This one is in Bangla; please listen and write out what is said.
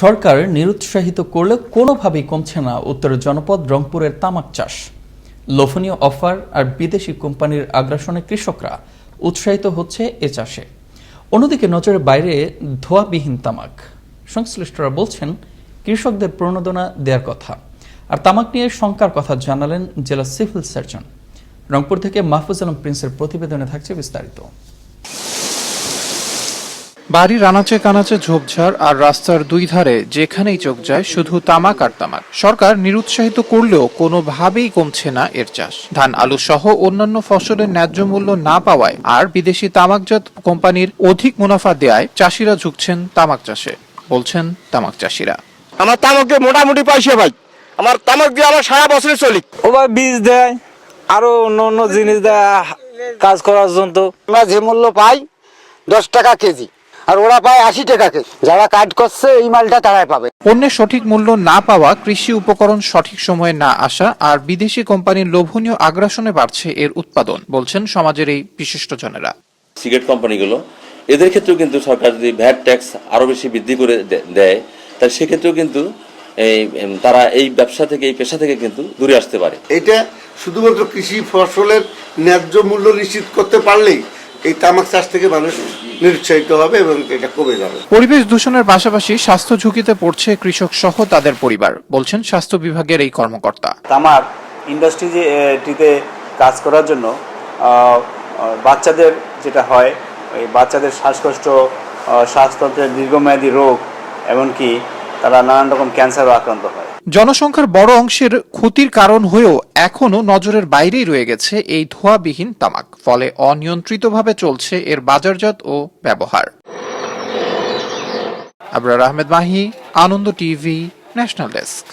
সরকার নিরুৎসাহিত করলে কোনোভাবেই কমছে না উত্তরের জনপদ রংপুরের তামাক চাষ। লোভনীয় অফার আর বিদেশি কোম্পানির আগ্রাসনে কৃষকরা উৎসাহিত হচ্ছে এ চাষে। অন্যদিকে নজরের বাইরে ধোঁয়াবিহীন তামাক। সংশ্লিষ্টরা বলছেন কৃষকদের প্রণোদনা দেওয়ার কথা। আর তামাক নিয়ে শঙ্কার কথা জানালেন জেলা সিভিল সার্জন। রংপুর থেকে মাহফুজ আলম প্রিন্সের প্রতিবেদনে থাকছে বিস্তারিত। বাড়ির আনাচে কানাচে ঝোপঝাড় আর রাস্তার দুই ধারে যেখানেই চোখ যায় শুধু তামাক আর তামাক। সরকার নিরুৎসাহিত করলেও কোনোভাবেই কমছে না এর চাষ। ধান আলু সহ অন্যান্য ফসলের ন্যায্য মূল্য না পাওয়ায় আর বিদেশি তামাকজাত কোম্পানির অধিক মুনাফা দেয়ায় চাষিরা ঝুঁকছেন তামাক চাষে, বলছেন তামাক চাষিরা। আমার তামাকে মোটামুটি পয়সা ভাই, আমার তামাক দিয়ে আমার সারা বছরে চলি। ও ভাই বীজ দেয়, আরো অন্য জিনিস দেয় কাজ করার জন্য। আমরা যে মূল্য পাই 10 টাকা কেজি, আর ওরা পায় 80 টাকা কেজি। যারা কাজ করছে এই মালটা তারাই পাবে। পণ্যের সঠিক মূল্য না পাওয়া, কৃষি উপকরণ সঠিক সময়ে না আসা আর বিদেশি কোম্পানির লোভনীয় আগ্রাসনে বাড়ছে এর উৎপাদন, বলছেন সমাজের এই বিশিষ্টজনেরা। সিগারেট কোম্পানিগুলো এদের ক্ষেত্রেও কিন্তু সরকার যদি ভ্যাট ট্যাক্স আরো বেশি বৃদ্ধি করে দেয়, তাহলে সেক্ষেত্রেও কিন্তু তারা এই ব্যবসা থেকে, এই পেশা থেকে কিন্তু দূরে আসতে পারে। এটা শুধুমাত্র কৃষি ফসলের ন্যায্য মূল্য নিশ্চিত করতে পারলেই এই তামাক চাষ থেকে মানুষ নিরুৎসাহিত হবে এবং এটা কমে যাবে। পরিবেশ দূষণের পাশাপাশি স্বাস্থ্য ঝুঁকিতে পড়ছে কৃষক সহ তাদের পরিবার, বলছেন স্বাস্থ্য বিভাগের এই কর্মকর্তা। তামাক ইন্ডাস্ট্রিতে কাজ করার জন্য বাচ্চাদের যেটা হয়, ওই বাচ্চাদের শ্বাসকষ্ট, শ্বাসতন্ত্রের দীর্ঘমেয়াদী রোগ, এমনকি তারা নানান রকম ক্যান্সারও আক্রান্ত হয়। জনসংখ্যার বড় অংশের ক্ষতির কারণ হয়েও এখনো নজরের বাইরেই রয়ে গেছে এই ধোঁয়াবিহীন তামাক। ফলে অনিয়ন্ত্রিতভাবে চলছে এর বাজারজাত ও ব্যবহার। আবরার আহমেদ মাহি, আনন্দ টিভি, ন্যাশনাল ডেস্ক।